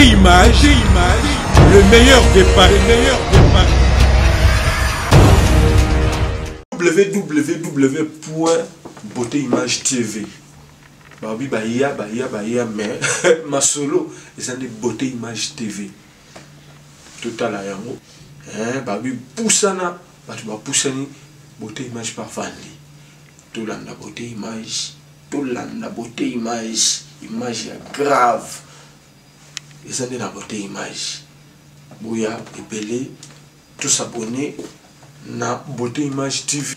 Beauté Image, le meilleur des paris, www.beautéimage.tv. Babi Bahia, mais ma solo, c'est une Beauté Image TV. Total à yango. Babi poussana, babi poussani, Beauté Image par Fandi. Tout l'anda Beauté Image, image grave. Et ça n'est la Beauté Image. Bouya, épelé, tous abonnés na Beauté Image TV.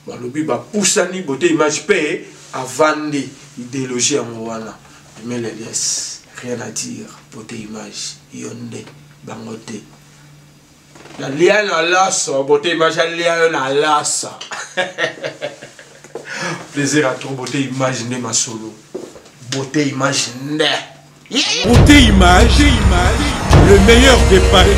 Balobi ba poussani Beauté Image paye à vendre idéologie en wana. Mais les laisse, rien à dire. Beauté Image, yonde, bangote. La lien à l'assa, Beauté Image, la lien à l'assa. Plaisir à trop, Beauté Image, ne ma solo. Beauté Image, ne. Beauté Image, le meilleur des paris.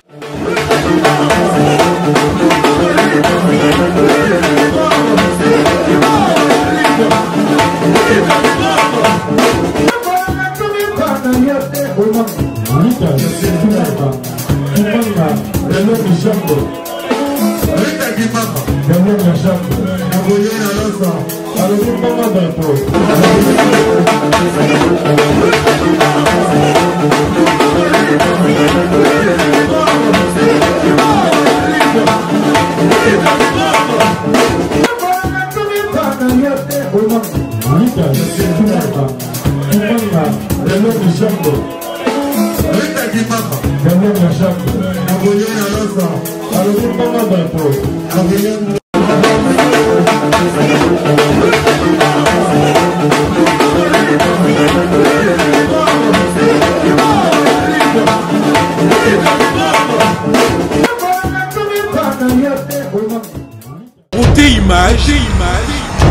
Beauté Image,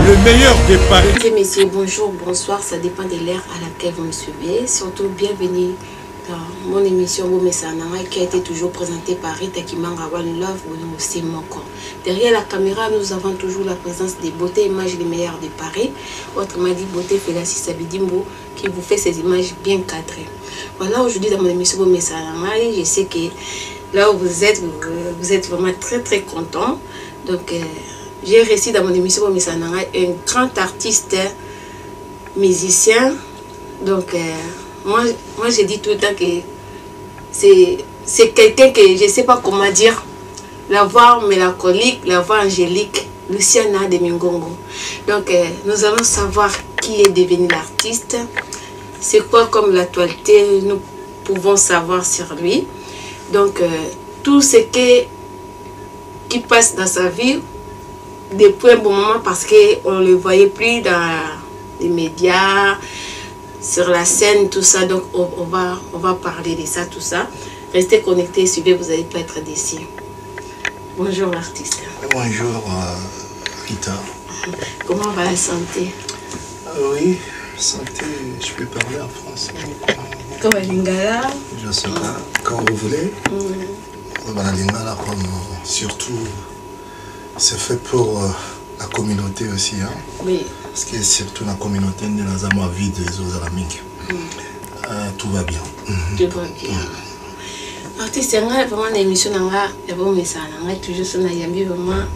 le meilleur des paris. Mesdames et messieurs, bonjour, bonsoir, ça dépend de l'ère à laquelle vous me suivez. Surtout, bienvenue dans mon émission Womesananga qui a été toujours présentée par Rita Kimanga One Love ou aussi Moko. Derrière la caméra, nous avons toujours la présence des Beauté Images les meilleurs de Paris. Autrement dit, Beauté Félacie Sabidimbo qui vous fait ces images bien cadrées. Voilà, aujourd'hui dans mon émission Womesananga, je sais que là où vous êtes vraiment très content. Donc, j'ai reçu dans mon émission Womesananga un grand artiste, musicien. Donc, moi je dis tout le temps que c'est quelqu'un que je ne sais pas comment dire. La voix mélancolique, la voix angélique, Luciana de Mingongo. Donc, nous allons savoir qui est devenu l'artiste. C'est quoi comme l'actualité nous pouvons savoir sur lui. Donc, tout ce qui passe dans sa vie depuis un bon moment parce qu'on ne le voyait plus dans les médias, sur la scène, tout ça. Donc on va parler de ça, tout ça. Restez connectés, suivez, vous n'allez pas être déçus. Bonjour l'artiste. Bonjour Rita. Comment va la santé? Oui, santé, je peux parler en français. Comme Lingala. Je sais pas, quand vous voulez. Lingala, comme surtout, c'est fait pour la communauté aussi. Hein? Oui. Parce que surtout la communauté de la Zama vide des autres amis. Tout va bien. Tout va bien. Artiste, c'est vraiment une émission toujours sur vraiment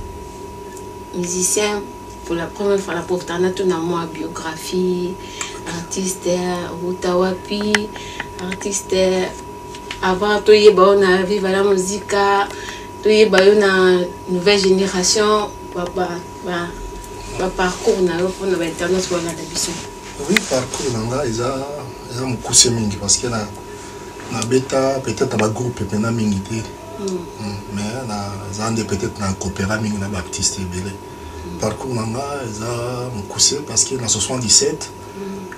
musicien pour la première fois pour t'en tout dans moi biographie artiste Utawapi artiste avant tout y on a vivre la musique tout y na nouvelle génération parcours na pour na internet sur la télévision. Oui, parcours nanga ils ont beaucoup mingi parce que na bêta peut-être ma groupe pena mingi té. Mais na zande peut-être na coopéra mingi na baptiste belé. Parcours nanga ils ont beaucoup parce que dans 77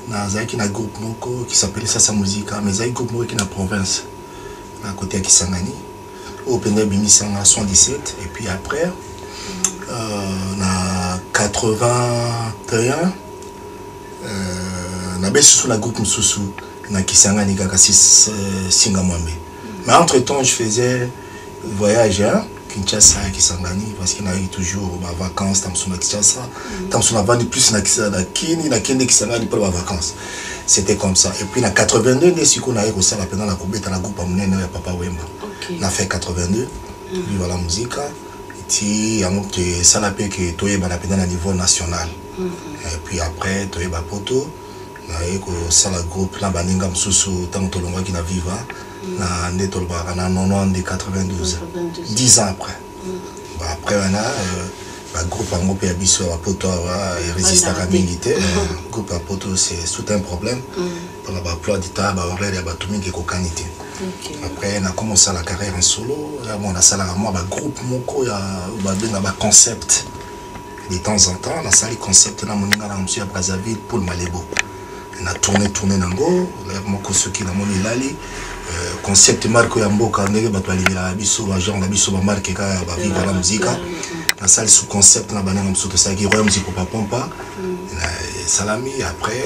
na zaki na groupe moko qui s'appelait Sasa Musique mais zaki groupe moko qui na province à côté à Kisangani au pena bimisanga 77 et puis après na 81 na baissé sur la groupe Msusu na Kisangani kaka Singa Mwambe. Mais entre temps je faisais voyage hein, Kinshasa qui s'engage parce qu'il a eu toujours des vacances dans son Kinshasa dans son avant plus na Kini na Kende qui s'engage pour les vacances c'était comme ça et puis en 82 dès qu'on a eu ça la pendant la coupe dans la groupe amené na Papa Wemba on a fait 82 vive la musique et puis ça n'a pas que toi est pendant le niveau national et puis après toi est poto et que ça le groupe là baninga msusu tant que l'on qui na viva na neto ba na 90 92 10 ans après après on a groupe en groupe ya biso ya poto et résiste à milité groupe à poto c'est tout un problème pour la emploi du temps ba horaire ya batumi qui kokanité après on a commencé la carrière en solo on a ça là moi ba groupe moko ya ba benga ba concept de temps en temps on a ça les concepts na moninga na monsieur à Brazzaville pour Malebo on a tourné nango moko soki na moni lali concept marque ya mboka ndenge bato balibela biso ba genre na biso ba marque ka ba vivre la musique na salle sous concept na banana msoto ça qui royaume musique papa pompa salami après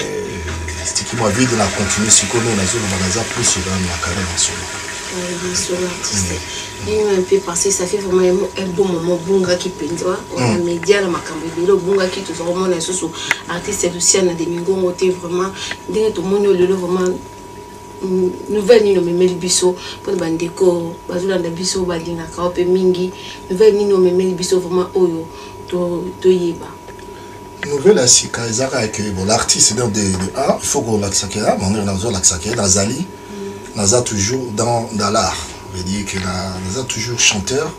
c'était qui moi vide na continuer sur comment on a zone magasin plus sur la carrière en solo sur l'artiste et un peu passé ça fait vraiment un bon moment bunga qui pendwa on a média la makambo belo bunga qui tout vraiment na sous artiste aussi na des mingo moté vraiment ndenge tout monde le vraiment nouvelle ni no memeli biso pour bandeko bazolanda biso balinga ka pe mingi nouvelle ni no memeli biso vraiment oyo to yeba nouvelle à sika ezaka que bon l'artiste donc de il faut qu'on l'accakera on est dans l'accakera dans Zali naza toujours dans l'art veut dire que naza toujours chanteur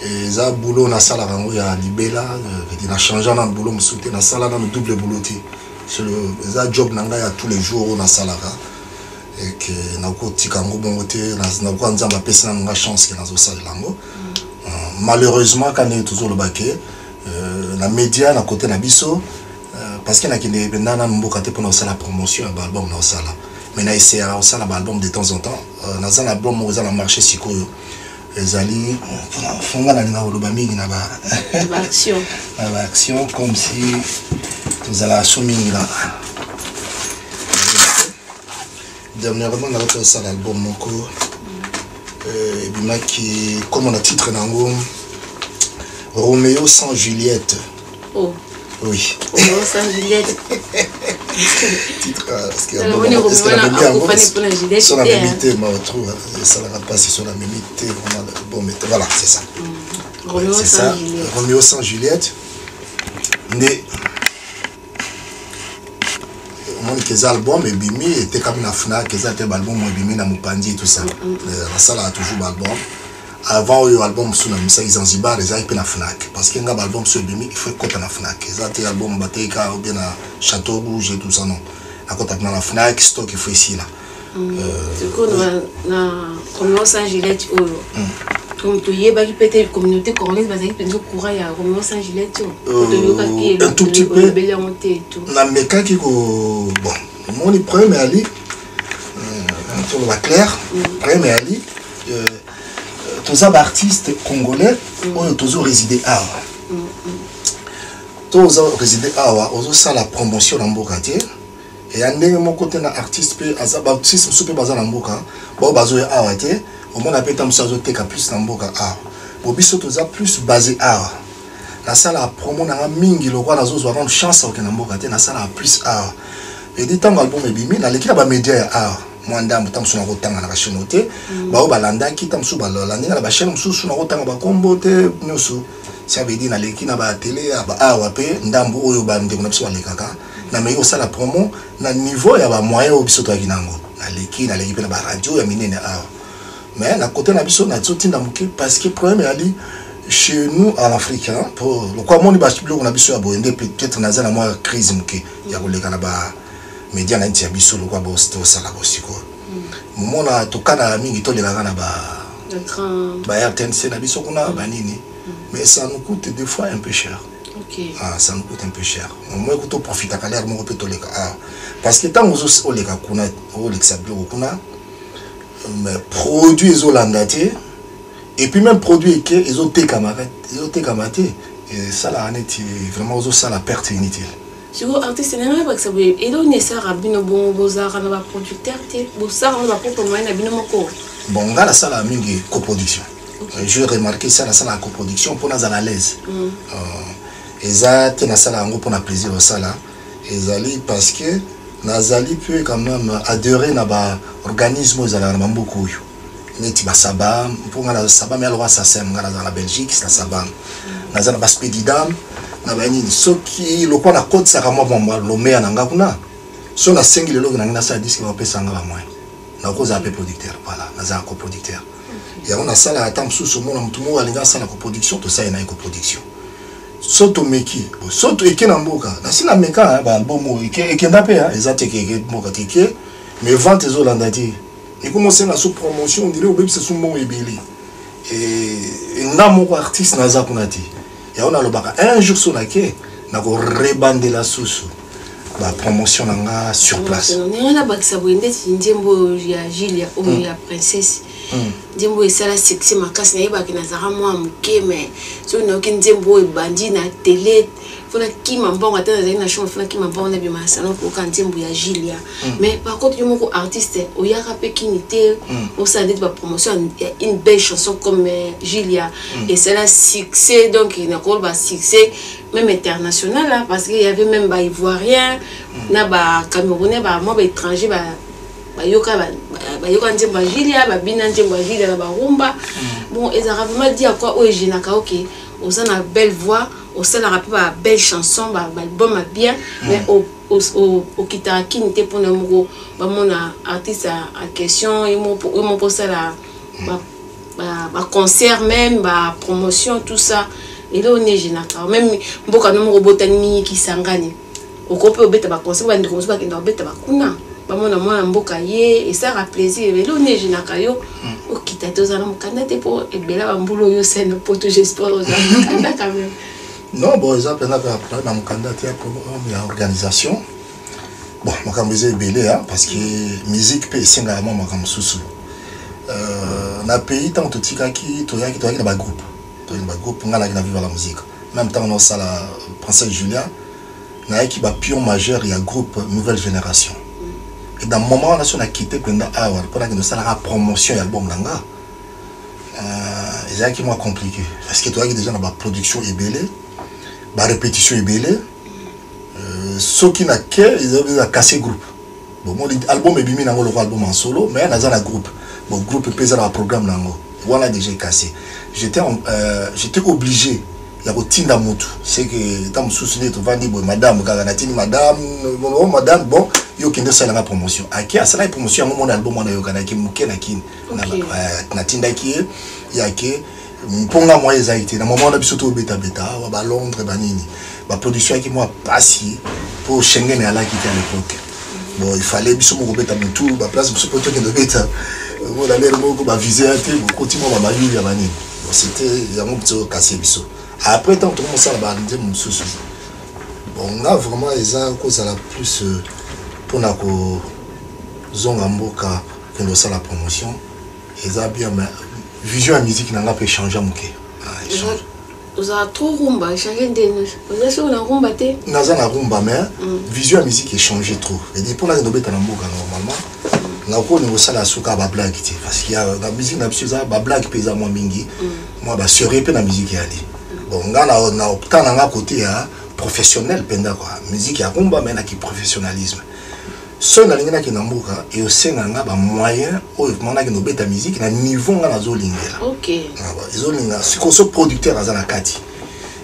et ça boulot na sala rango ya libela veut dire na changer dans boulot msoute na sala dans double bouloté c'est le ça job nanga ya tous les jours na sala et que na ko tikango bongote na ko nzamba pesa na chance que na zo sala lango malheureusement quand est toujours le baquet la média na côté na biso parce qu'il y a qui ne na mboka te pour na sala promotion à album na sala mais na essayer à sala album de temps en temps na za album aux na marché sikoyo ezali fonga na nga oloba mingi na ba action comme si tous ala soumingi là dernièrement on a fait ça l'album moko et bima qui comme on a titre nango Roméo sans Juliette. Oh oui Roméo sans Juliette titre parce que sur la mémité ma retrouve ça la passe sur la mémité vraiment bon mais voilà c'est ça Roméo sans Juliette Roméo sans Juliette né les albums et bimi était comme la Fnac les albums bimi na mupandi tout ça la salle a toujours album avant le album sur la musique Zanzibar les a na Fnac parce qu'il y a un album sur bimi il faut côté na Fnac les album bateka ou bien na Château Rouge et tout ça non à côté na la Fnac stock il faut ici là du coup na Roméo sans Juliette comme tu y es qui peut être communauté congolaise parce que peut courant ya Roméo sans Juliette un tout petit peu na meka qui bon mon premier ali sur la claire premier ali tous les artistes congolais ont toujours résidé à tous résidé à aux ça la promotion dans Bokati et à mon côté na artiste pe artiste super bazar dans Boka ba bazo à waté au monde appelle tam sazo teka plus dans Boka à bobiso tous plus basé à la salle à promo na mingi lokwa na zo avoir chance au na Boka na salle plus à et dit tant album et bimi na l'équipe ba média à mwanda mutam suna kotanga na kashinote ba balanda ki tam su balanda na ba chaîne mususu na kotanga ba kombote nyoso ça veut dire na l'équipe na ba télé ba awa pe ndambo oyo ba ndeko na biso balekaka na meyo sala promo na niveau ya ba moyen o biso to akinango na l'équipe na ba radio ya minene awa mais na côté na biso na tsotinda muke parce que problème ali chez nous en Afrique pour le quoi mon ba chiblo na biso ya boende peut-être na za na moi crise muke ya koleka na ba média na ntia biso le quoi boss to sala bosiko mona to kana mingi to leka na ba RTNC na biso kuna ba nini mais ça nous coûte des fois un peu cher. OK. Ah, ça nous coûte un peu cher. Moi écoute on profite à l'air mon peut to leka parce que tant aux leka kuna o lexa bio kuna mais produit isolandate et puis même produit que ils ont té camarade et ça la net vraiment aux ça la perte inutile. Si vous artiste n'est pas que ça veut et donc ça rabino bon bozar na ba producteur té bozar na ba propre moyen na bino moko bon ngala ça la mingi coproduction Je remarqué ça dans la coproduction pour nous à l'aise. Et ça, tu as ça pour un plaisir au ça là. Et ça parce que Nazali peut quand même adhérer à l'organisme aux alarmes beaucoup. Neti basaba pour la saba mais alors ça c'est dans la Belgique c'est la saba. Nazana baspedidam na bani soki lokwa na côte ça kama bon le meilleur nanga kuna. So na 5 lelo na ça disque va pesa ngala moins. Na cause un peu producteur voilà, nazana coproducteur. Et on a ça là attend sous ce monde tout monde alinga ça la coproduction tout ça il y a une coproduction. Soto meki soto ekenamboka na sina meka ba album ekenda pe ezate ke mboka teke mais vente les holandais et commencer la sous promotion on dirait au bébé c'est son bon ebeli et namo artiste naza kunati et on a le baka un jour sur laquelle na ko rebander la sous la promotion nanga sur place on a bakisa boende ndembo ya Julia ou ya princesse ndembo esala succès makasi na yeba kina zara moi muke mais so na ki ndembo bandi na télé fona ki mambongo atana za ina show fona ki mambongo na bima salon ko kan ndembo ya Julia mais par contre yomoko artiste oyaka pe kinité au sein de la promotion une belle chanson comme Julia et c'est la succès donc il n'a pas succès même international là parce qu'il y avait même ba ivoirien na ba camerounais ba moi ba étranger ba yoka ndembo Julia ba bina ndembo Julia na ba rumba bon ils ont vraiment dit à quoi au jenaka OK on a une belle voix on a rappelé ba belle chanson ba album bien mais au kitaki n'était pour nous ba mon artiste à question ils m'ont posé la ba concert même ba promotion tout ça et là on est jenaka même mboka no robotani qui sangani au couple obeta ba concert ba ndiko ba kenda obeta ba kuna bamona mwana mboka ye et ça a plaisir mais là on est jenaka yo okita tozana mukandate pour ebela bambulo yo scène poto j'espère ozana quand même non bon exemple on a après na mukandate ya organisation bon makambize ebele hein parce que musique peut singa mama comme susu na pays tant tout tikaki toyaki na ba groupe ngala na vivre la musique même temps on ça la princesse Julia na qui ba pion majeur il y a groupe nouvelle génération. Et dans le moment où on a quitté pendant Awa, pendant que nous avons la promotion de l'album Nanga, c'est moins compliqué. Parce que tu as déjà dans la production ébélée, la répétition ébélée, ceux qui n'ont qu'à, ils ont cassé le groupe. Bon, l'album est bien, on a l'album en solo, mais on a un groupe. Bon, le groupe est pesé dans le programme Nanga. Voilà déjà cassé. J'étais obligé. Il y a Tinda Moutou, c'est que dans mon souci tu vas dire madame, madame, bon, il y a une seule promotion. À qui a ça la promotion à mon album on a eu qui mouké na kin na Tinda qui il y a que pour la moyenne ça a été dans moment on a surtout beta à Londres banini ma production qui moi passé pour Schengen et à la qui était à l'époque. Bon, il fallait biso mo beta tout ba place biso poto que de beta on allait mo ba viser à te continuer ba vivre ya banini. Bon, c'était il y a mon petit cassé biso. Après tant que ça va bon on a vraiment les gens cause à la plus pour la zone amboka que nous ça la promotion et ça bien mais vision à musique n'a pas changer mon cœur vous avez trop rumba changer de vous avez sur la rumba té naza na rumba mais vision à musique est changé trop et dit pour la ndobe ta mboka normalement na ko niveau ça la suka ba blague parce qu'il y a la musique na pesa ba blague pesa moi mingi moi ba serait pe na musique ya dit. Bon, on a opté à côté professionnel, quoi. Musique à rumba, mais qui professionnalisme. Ce qui est qui n'amboka et aussi n'anga ba moyen où on a qui nous bête musique na niveau on a zolinga. Ok. Zolinga, ce qu'on soit producteur à la kati.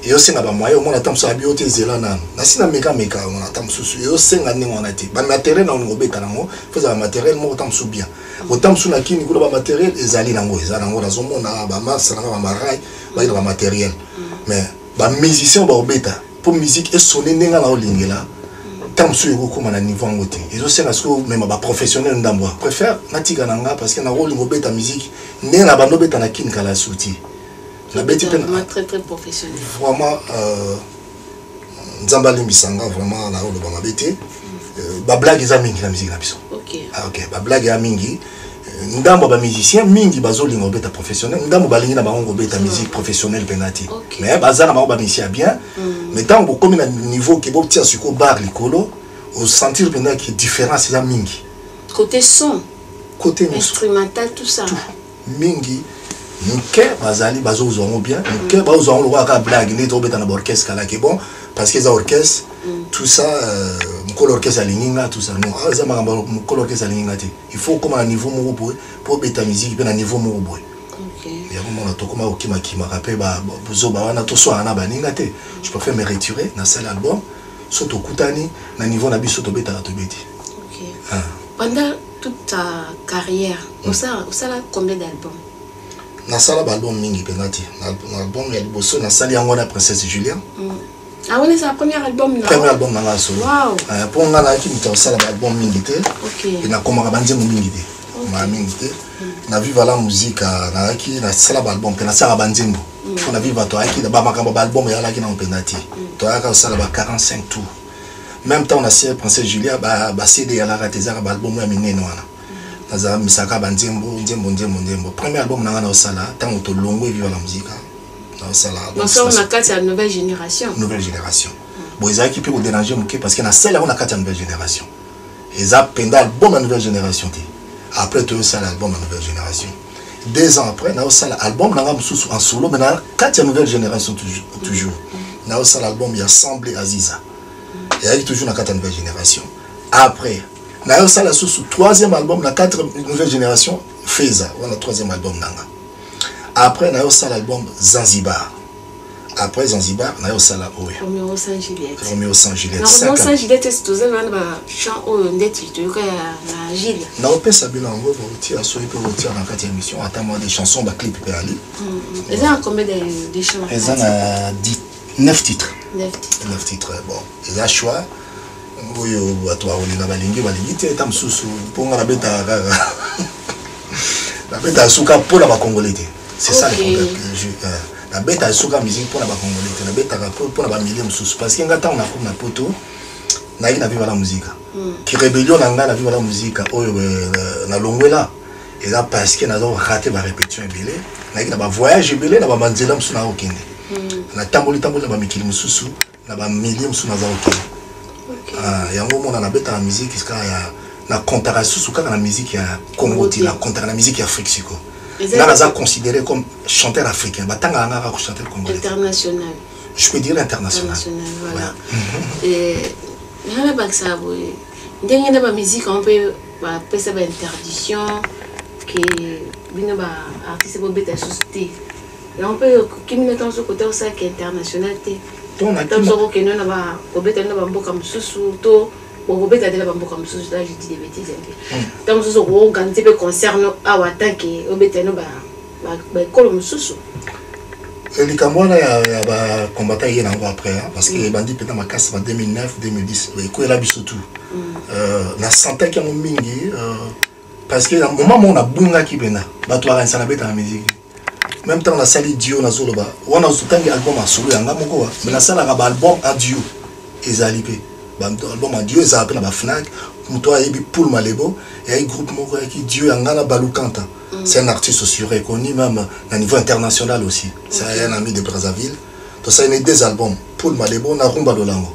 Et aussi n'a ba moyen on attend ça bioté zela na. Na sina meka on attend sous et aussi n'a ni on a été. Ba matériel on nous bête nango, faisait un matériel mo attend sous bien. Autant sous na kini ko ba matériel ezali nango na zomo na ba masse na ba marai ba ba matériel. Mais les musiciens pour musique et sonner n'enga la olingela tant sur ego comme à niveau en côté ils aussi parce que même ba professionnel ndambo préfère natika nanga parce que na rôle ngo beta musique n'enga bando beta na kin kala souti la beti très très professionnel vraiment nzamba limbisanga vraiment na rôle ba mabete ba blague za mingi la musique na biso. OK ah OK ba blague ya mingi ndambo ba musicien mingi bazolinga beta professionnel ndambo balingi na bango beta musique professionnelle penati mais bazana ba musicien bien mais tant beaucoup comme na niveau qui bon tia sur bar likolo au sentir pendant qui différence c'est mingi côté son côté instrumental tout ça tout mingi Muke bazali bazo uzongo bien muke ba uzongo lo ka blague ni to beta na orchestre kala ke bon parce que ça orchestre tout ça mukolo orchestre alinginga tout ça non ça makamba mukolo orchestre alinginga te il faut comme un niveau moko boy pour beta musique ben un niveau moko boy OK ya moment to koma okima kima rapé ba bozo ba wana to so ana baninga te je préfère me retirer na seul album soto kutani na niveau na biso to beta to beti OK pendant toute ta carrière ça combien d'albums na sala album mingi penati album ya liboso na sali yango na Princesse Julien ah oui c'est le premier album là premier album na solo wow pour nga na ki mito sala album mingi te OK et na komaka banzemo mingi te ma mingi te na viva la musique na ki na sala album pe na sala banzembo pour na viva to aki ba makambo album ya la ki na penati to aka sala ba 45 tours même temps on a c'est Princesse Julien ba CD ya la ratezaka album ya minene wana Naza misaka banzembo nzembo premier album nanga na osala tango to longo viva la musique na osala donc ça on a quatre la nouvelle génération bon ils a qui peut vous déranger muke parce que na celle on a quatre nouvelle génération ils a penda album la nouvelle génération après tout ça l'album la nouvelle génération 2 ans après na osala album nanga mususu en solo mais na quatre nouvelle génération toujours na osala album il assemblé Aziza et avec toujours na quatre nouvelle génération après na ça la sous troisième album la 4 nouvelle génération Feza voilà troisième album nanga après na ça l'album Zanzibar après Zanzibar na ça la Romeo Saint Juliette Romeo Saint Juliette c'est tout ça ba chant au ndeti to ka na Gilles na opesa bino ngo bo tia so ipo tia na kati émission attends des chansons ba clip pe ali et ça combien de chansons et ça a 9 titres bon et là choix oyo watu waolinga balingi te eta msusu ponga na beta kaka na beta suka pona ba congolais te c'est ça le problème na beta suka musique pona ba congolais te na beta pona ba milieu msusu parce que ngata on a comme na poto na ina viva la musique qui rébellion na viva la musique oyo na longwela et là parce que na zo raté ba répétition belé na ina ba voyage belé na ba manzela msusu na okende na tamboli na ba mikili msusu na ba milieu msusu na za okende yango mona na beta la musique iska ya na comptara sous la musique ya Congo la comptara la musique Afrique siko là on a considéré comme chanteur africain batanga nga ka chanteur congolais international je peux dire international voilà et na ba ça boy ndenge na ba musique on peut ba pesa ba interdiction que bino ba artiste bo beta société et on peut kimina tant sur côté ça qui international té on a tant que non ba ko beta na ba mboka msusu to bo beta de la mboka msusu là je dis des bêtises tant msusu ko organiser be concert no awata ke o beta no ba kolo msusu likamwana ya ba combattant yena ngo après parce que bandi peta makasi ba 2009 2010 ko ela biso tout na santé ki mingi parce que au moment où on a bunga ki bena ba to ara sana beta na musique même temps la salle dio na zoloba wana utangi album a solo yanga moko mais la salle a album a duo ezalipe ba album a duo ezalipe na ba Fnac muto ayebi pour malebo et un groupe moko qui duo yanga na Balukanta c'est un artiste aussi reconnu même à niveau international aussi c'est un ami de Brazzaville donc ça il y a 2 albums pour malebo na rumba lolango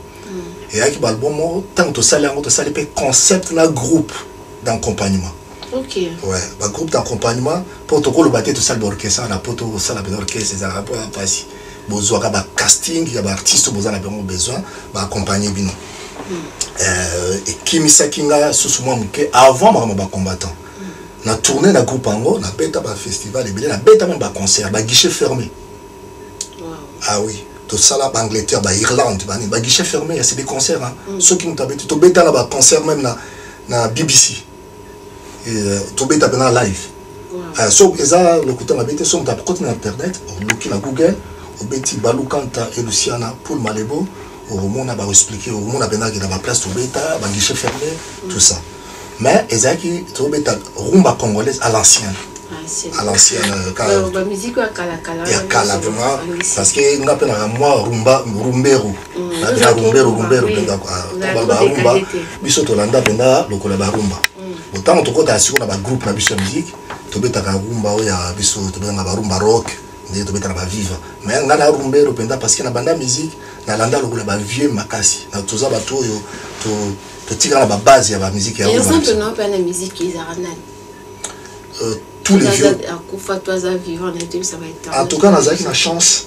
et avec album tant to salle yango to salle pe concept na groupe d'accompagnement. OK. Ouais, un groupe d'accompagnement protocole batté tout ça d'orchestre na poto ça la orchestre ça rapport à passer besoin ba casting il y a ba artiste besoin ba accompagner bino et kimisa kinga susuma muke avant ba combattant na tourner na groupe ango na beta ba festival et na beta même ba concert ba guichet fermé. Ah oui, tout ça là ba Angleterre ba Irlande ba guichet fermé, il y a des concerts ceux qui nous tabaient tout beta là ba concert même na BBC. Et tout beta bena live. So eza le côté na beta son ta côté na internet, loki na Google, au beti Balukanta et Luciana pour Malebo, au monde ba expliquer au monde bena qui na ba place tout beta, ba guichet fermé, tout ça. Mais ezaki tout beta rumba congolaise à l'ancienne. À l'ancienne la musique à kala ya kala vraiment parce que nga pena moi rumbero na rumbero benda ba rumba biso to landa benda lokola ba rumba autant to kota siko na ba groupe na biso musique to beta ka rumba o ya biso to benga ba rumba rock ndi to beta na ba viva mais nga na rumbero benda parce que na banda musique na landa lokola ba vieux makasi na toza ba to yo to tika na ba base ya ba musique ya rumba exemple non pas na musique ils arana tous les vieux. En tout cas, Nazaki na chance.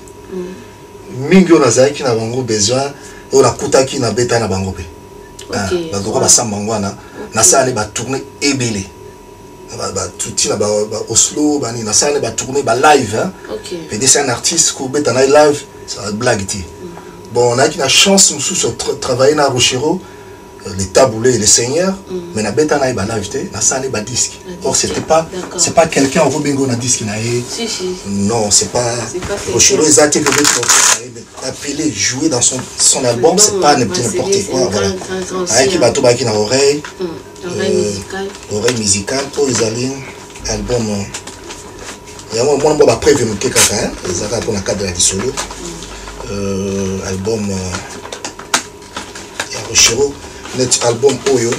Mingi Nazaki na bango besoin. On a kutaki na beta na bango pe. Donc on va s'embangwana. Na ça aller ba tourner ebele. Ba tuti na ba Oslo ba ni na ça aller ba tourner ba live hein. Et c'est un artiste qui beta na live, ça blague ti. Bon, on a qui na chance nous sur travailler na Rochero. Les taboulés et les seigneurs, mais na beta na iba live na ça les disque. Or c'est pas quelqu'un au bingo na disque na non, c'est pas Rochero exact que appelé jouer dans son album, c'est pas n'importe quoi voilà. Avec bateau ba qui na oreille musicale pour les alines album il y a moi ba prévu me kaka hein, ça va pour la cadre de solo album ya Rochero notre album Oyo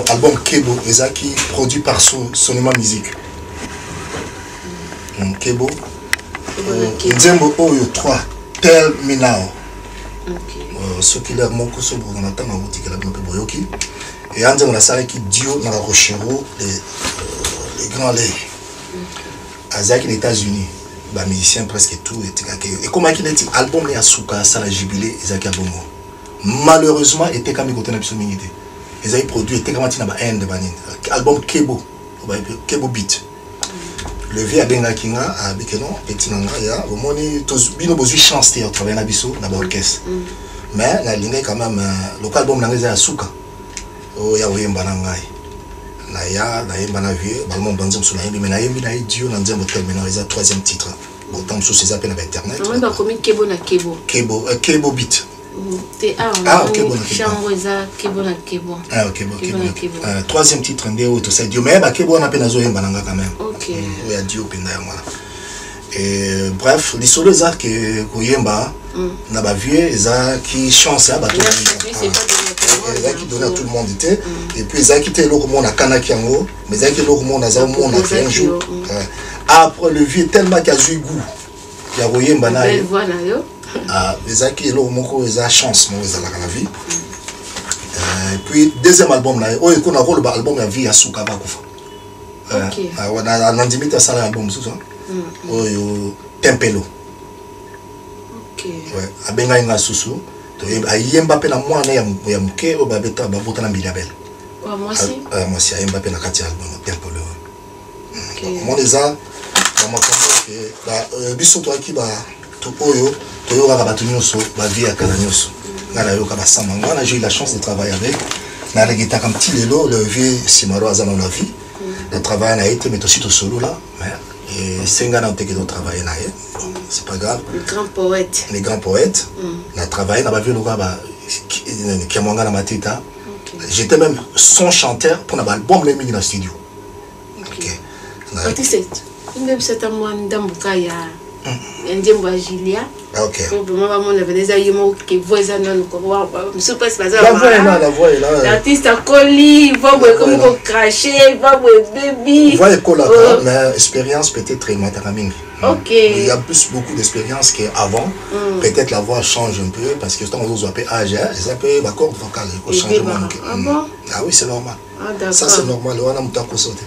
album Kebo qui produit par Sonima Musique Kebo Nzembo Oyo 3 Tell Me Now ce qui leur manque sur on attend ma boutique la bonne boyoki et Nzembo na sala qui dio na Rochero les grands les Azaki les États-Unis ba musicien presque tout et comment qu'il est album ya Suka ça la jubilé Ezaki album malheureusement était comme côté na biso mingité ils avaient produit était comme na ba end banine album Kebo beat le vieux abenga kinga a bikeno petit nanga ya au moni to bino bozui chance te travailler na biso na ba orchestre mais la ligne quand même le album nanga ya Suka o ya oyemba na ngai na ya na yemba na vieux ba mon banzem so na yembi mais na yembi na idio na nzembo terminal ils a troisième titre bon tant sur ces appels avec internet on va comme Kebo na Kebo beat troisième titre tout ça Dieu mais Kebo on appelle Nazo Mbananga quand même il y a Dieu penda moi et bref les solos ça que Koyemba na ba vieux ça qui chance ba tout qui donne à tout le monde et puis ça qui était le monde à Kanaki yango mais ça qui le monde à monde a fait un jour après le vieux tellement qu'il a eu goût il y a Koyemba na les acquis et l'homme ils ont chance moi ils la vie et puis deuxième album là oh il connaît le album la vie à Suka bakufa on a n'andimite ça l'album tout ça oh Tempelo ouais abenga inga susu to ayemba pe na mwana ya muke o babeta babota na bilabel moi si ayemba pe na kati album Tempelo moi les a dans ma que biso to aki ba to oyo toyo kaka bato nyonso ba vie ya kala nyonso ngala yo kaba sama ngana j'ai eu la chance de travailler avec na regeta comme petit lelo le vieux Simaro azana na vie le travail na été mais aussi tout solo là et senga na teke do travailler na c'est pas grave les grands poètes na travailler na ba vie loka ba kiamanga na matita j'étais même son chanteur pour na album les mingi na studio artiste même cette moi ndambuka ya Ndembo Julia. OK. Probablement on avait déjà eu mot que voix non quoi. Je pense pas ça. La voix est là. L'artiste a collé, va comme cracher, va baby. Voix est collé mais expérience peut-être très mataraming. OK. Il y a beaucoup d'expérience qu'avant. Peut-être la voix change un peu parce que quand on appelle âge, ça peut la corde vocale au changement. Ah oui, c'est normal. Ça c'est normal, on a muta sauter.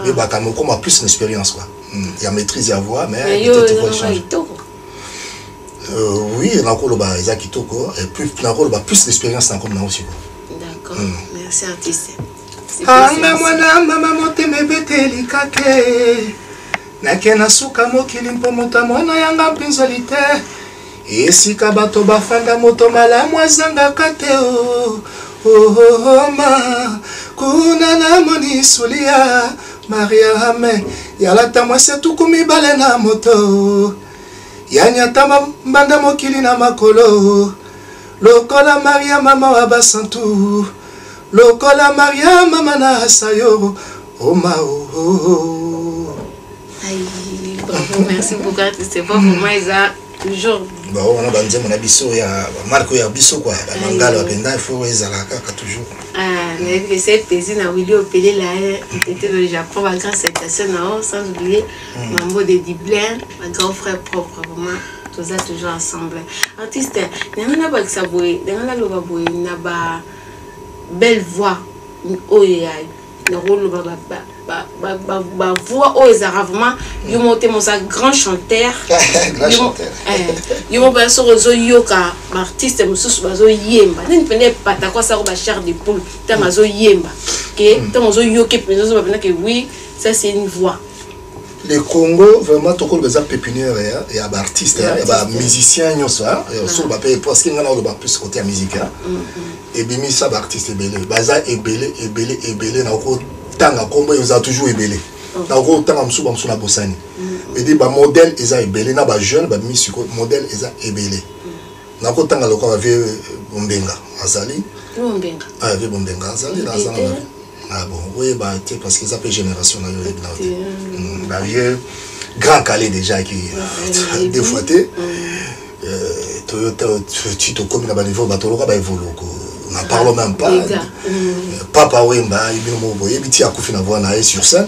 Mais bah quand on a plus d'expérience quoi. Il y a maîtrise à voix mais peut-être voix change. Oui, il y a encore et plus plus d'expérience dans comme aussi quoi. D'accord. Merci artiste. Mama motema beteli kake. Nakena suka mokili mpo moto mwana yanga mpinzoli te. Esika bato bafanda moto malamu azangaka te ma kuna na moni sulia Maria Ame yalata mwese tukumi bale na moto yanyata mbanda mokili na makolo lokola Maria mama wa basantu lokola Maria mama na sayo oma bravo, merci beaucoup c'est pas pour moi ça toujours bon on a bandé mon abisso ya marco ya biso quoi mangalo apenda il faut ezalaka toujours mais c'est plaisir na Willy Opelé là était le Japon ma grande citation sans oublier Mambo de Dublin ma grand frère propre vraiment tout ça toujours ensemble artiste n'ana pas que ça boy n'ana lo ba boy na ba belle voix oya le rôle voix au vraiment yo monté mon grand chanteur grand chanteur yo mon ba so zo yoka artiste mususu bazo yemba nini pende pata kwa sa ko ba chair de poule ta mazo yemba que ta mazo yoke penzo ba pena que oui ça c'est une voix. Le Congo vraiment toko les pépinière et à artiste et à musicien nyoso so ba pe parce que ngana o ba plus côté musique et bimi ça ba artiste belé baza ebelé na ko tanga kombo ils ont toujours ebelé na ko tanga msuba msuna bosani et dit ba modèle ils a ebelé na ba jeune ba bimi siko modèle ils a ebelé na ko tanga loko ba ve bombenga azali bombenga ve bombenga azali na zana. Ah bon, oui, bah, parce que ça fait génération là, bah, vieux grand Calais déjà qui deux fois Toyota, tu te communes à niveau, bah, tu l'auras évolué. On n'en parle même pas. Papa Wemba, il y a un petit coup de voix sur scène.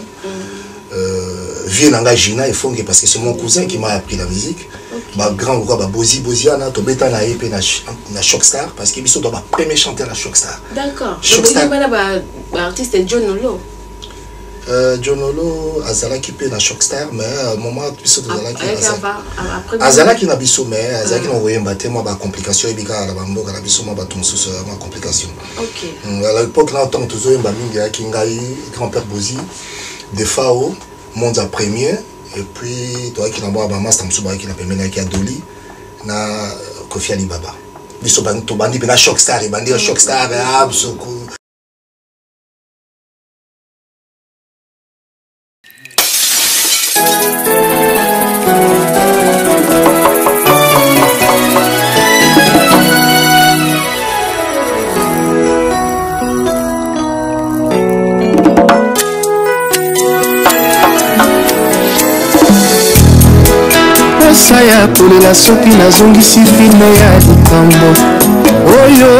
Vieux Nanga Gina, il faut que parce que c'est mon cousin qui m'a appris la musique. Ma grand quoi, bah Bozi Boziana, to beta na EP na Shockstar parce que biso doit ba premier chanteur na Shockstar. D'accord. Shockstar ba artiste John Olo. John Olo azala qui pe na Shockstar mais moment biso azala qui azala qui na biso mais azala qui envoyé mbaté moi ba complication ebika la bamboka na biso moi ba tonso ma complication. OK. À l'époque là tant toujours mba mingi ya kingai grand-père Bozi de Fao Monza premier. Et puis, toi qui n'as pas de master, tu as permis qui a Doli, na Kofi Alibaba. Biso bandi bandi na Shockstar, bandi Shockstar, absoko. Saya kolela soki nazongisi filme ya likambo oyo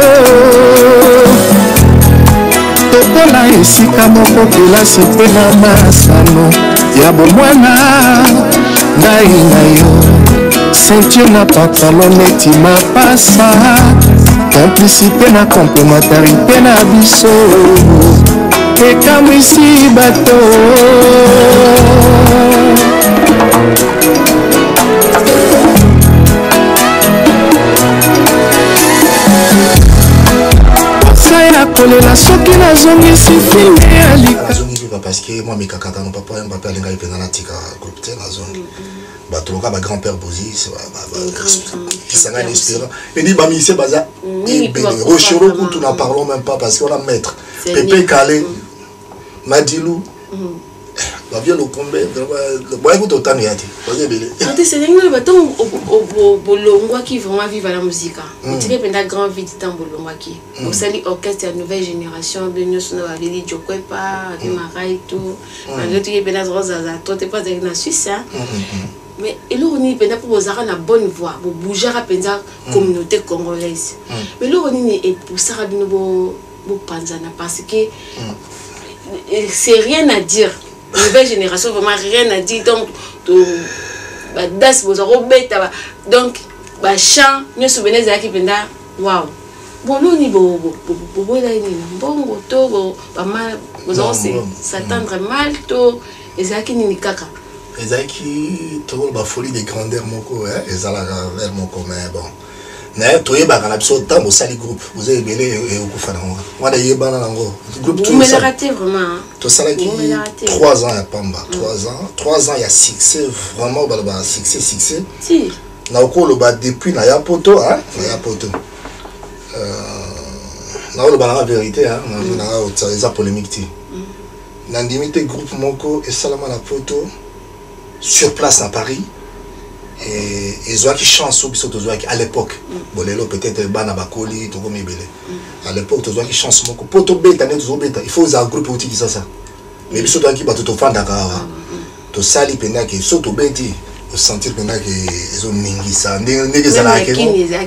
tokola esika moko kelasi mpe na masano ya bomwana ngai na yo ceinture na pantalon neti mapasa complicité na complémentarité na biso ekamwisi bato kolela soki nazongisi filme ya lika parce que moi mes kakata non papa Mbappé alinga ipena na tika groupe te nazongi bato loka ba grand-père Bozi qui s'anga espérant et ni ba musicien baza et Rochero kutu n'en parlons même pas parce qu'on a maître Pépé Calais Madilou ba bien le combat le boy écoute autant yati vas-y belé c'est dingue ba ton bolongwa qui vraiment vivre la musique tu peux pendant grand vite temps bolongwa qui au sali orchestre de nouvelle génération de nous na Lili Jokwepa de Marai tout malgré tu es pendant rosa toi t'es pas dans la Suisse mais et là on est pendant pour osara na bonne voix pour bouger à pendant communauté congolaise mais là on est pour ça bino bo panzana parce que c'est rien à dire. Nouvelle génération vraiment rien à dire donc das bozaro beta donc ba chant nous souvenez za ki penda waouh bon nous ni bo là ni bongo to ba mal bozaro s'attendre mal to ezaki ni kaka ezaki to ba folie de grandeur moko ezala vers moko mais bon mais toi ba kana biso tambo sali groupe vous avez belé et okufana moi da yebana nango groupe tout ça raté vraiment to sala ki 3 ans à Pamba 3 ans il y a succès vraiment ba succès si na okolo ba depuis na ya poto na ya poto na okolo ba la vérité na eza polémique ti na ndimité groupe moko et salama na poto sur place à Paris. Et Zoa qui chance au biso Zoa qui à l'époque bolelo peut-être bana bakoli to comme belé à l'époque Zoa qui chance moko poto beta net zo beta il faut za groupe outil ça mais biso to qui ba to fanda ka to sali pena que soto beti au sentir pena que zo mingi ça ndenge za la ke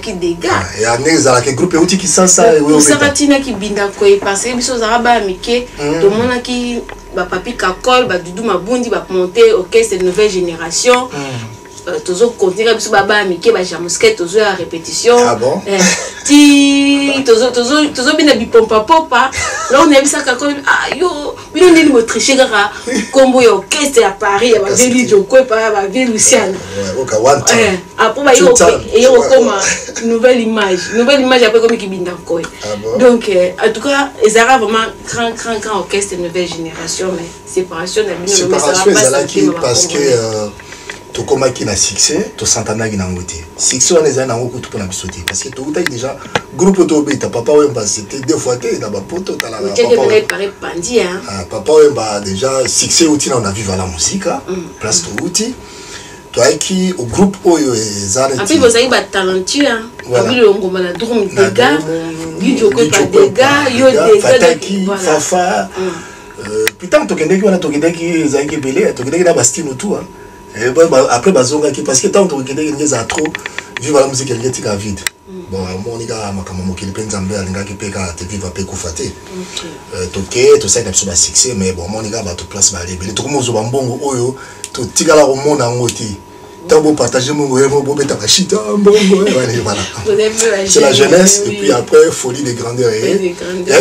qui dégâts ya ndenge za la ke groupe outil qui ça oui ça ratina qui binda ko parce que biso za ba mike to mona qui ba papi kakol ba dudu mabundi ba monter orchestre de nouvelle génération toujours continuer biso baba mike ba jamusquet toujours à répétition. Ah bon? Ti toujours bina bipompa popa. Là on a vu ça quand ah yo bino ndini mo tricher kaka combo yo orchestre à Paris ba veli joko pa ba veli Luciano. Ouais, OK, one time. Après ba yo comme nouvelle image après comme qui binda quoi. Donc en tout cas, ils aura vraiment grand orchestre de nouvelle génération mais séparation de bino parce que to koma ki na succès to santana ki na ngoti succès on ezana ngoko to na bisoté parce que to uta déjà groupe to beta papa wemba c'était deux fois que na ba poto tala papa wemba déjà succès outi na on a vivre la musique place to outi to aiki au groupe oyo ezana après vous avez ba talentueux abi le ngoma na drum dega bijo ko pa dega yo dega fafa putain to kendeki wana to kendeki ezaki belé to kendeki na bastino tout et bon, après bazonga qui parce que tant que quelqu'un a trop vivre la musique elle est vide bon mon gars makama qui penza mbe alinga ki peka te vivre pe kufate toke to ça na succès mais bon mon gars ba to place ba lebele to komo zo ba mbongo oyo to tigala ko mona ngoti tant partager mon goyemo bo beta chita mbongo voilà c'est la jeunesse et puis après folie de grandeur et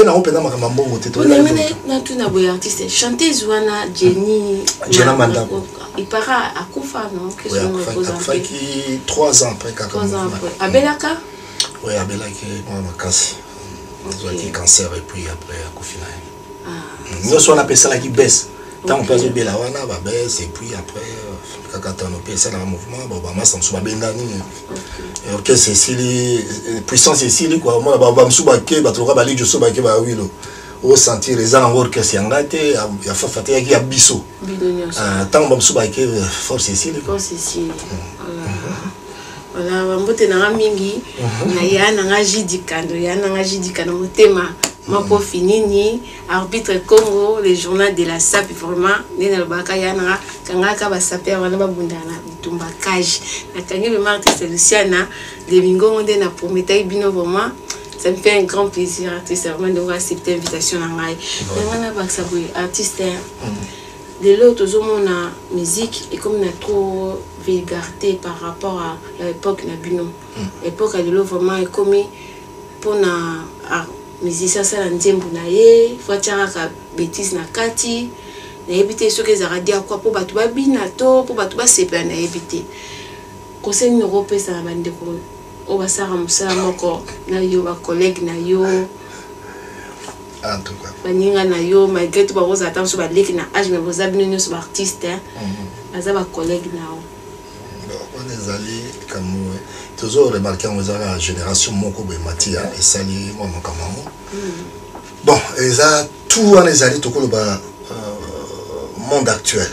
na on pena makama mbongo te to na tout na boy artiste chanteuse wana Jenny Manda il part à Koufa, non? Oui, à Koufa qui 3 ans après. 3 ans après. À Belaka? Oui, à Belaka, moi, ma casse. J'ai eu cancer et puis après, à Koufina. Nous, on appelle ça qui baisse. Tant on passe au Belawana, va baisse et puis après, quand on appelle ça dans le mouvement, on va s'en bendani. Ok, c'est si puissance c'est si quoi. Moi, on va me soubaquer, on va aller jusqu'au baquet, bah oui, au sentir les gens encore que c'est engagé, il y a fatigué, il y a bisso. Tant on va me soubaquer, force ici. Force ici. Voilà, on va te na mingi, na ya na jidikando, ya na jidikando motema. Ma pour finini, arbitre Congo, les journaux de la SAP vraiment, nena lobaka ya na kanga ka ba saper wana ba bundana bitumba kaji. Na kangi le martyr c'est Luciana, les bingo on na prometay bino vraiment. Ça me fait un grand plaisir, artiste, vraiment de vous accepter l'invitation à Ngai. Artiste, de l'autre, on a musique et comme on a trop vulgarité par rapport à l'époque de Bino. L'époque de l'eau vraiment est comme pour na musicien ça l'andiembu na ye, faut tirer la bêtise na kati, na éviter ce que ça a dit à quoi pour battre binato, pour battre sepa na éviter. Conseil européen ça va bande o basara musala moko na yo ba collègue na yo en tout cas baninga na yo malgré tout ba rosa attention ba leki na âge mais vous avez nous sur artiste baza ba collègue na o on les alliés comme toujours remarqué on a la génération moko be matia et sali moi makamamo bon et ça tout on les alliés to ko ba monde actuel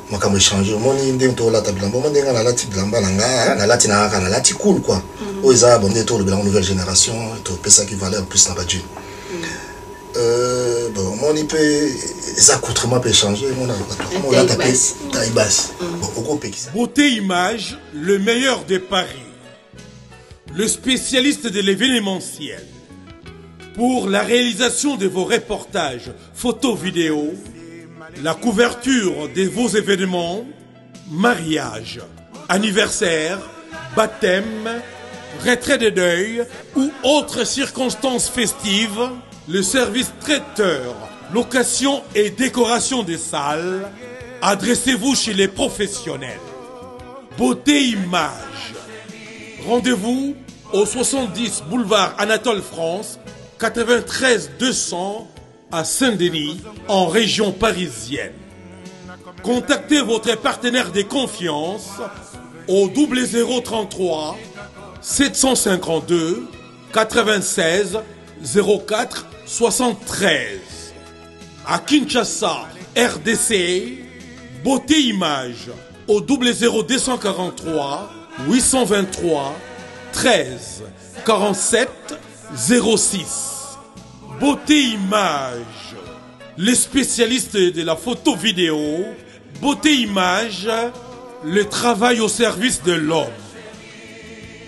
moi quand changer mon ndenge to la table bon ndenge na lati blamba nanga na lati na kana lati cool quoi oza bonne to le nouvelle génération to pesa qui valeur plus na badju bon mon il peut ça accoutrement peut changer mon la taper taille basse bon Beauté Image, le meilleur des paris, le spécialiste de l'événementiel pour la réalisation de vos reportages photos vidéos, la couverture de vos événements, mariage, anniversaire, baptême, retrait de deuil ou autres circonstances festives, le service traiteur, location et décoration des salles, adressez-vous chez les professionnels. Beauté Image. Rendez-vous au 70 boulevard Anatole France, 93 200 à Saint-Denis, en région parisienne. Contactez votre partenaire de confiance au 0033 752 96 04 73. À Kinshasa, RDC, Beauté Image au 00243 823 13 47 06. Beauté Image, les spécialistes de la photo vidéo. Beauté Image, le travail au service de l'homme.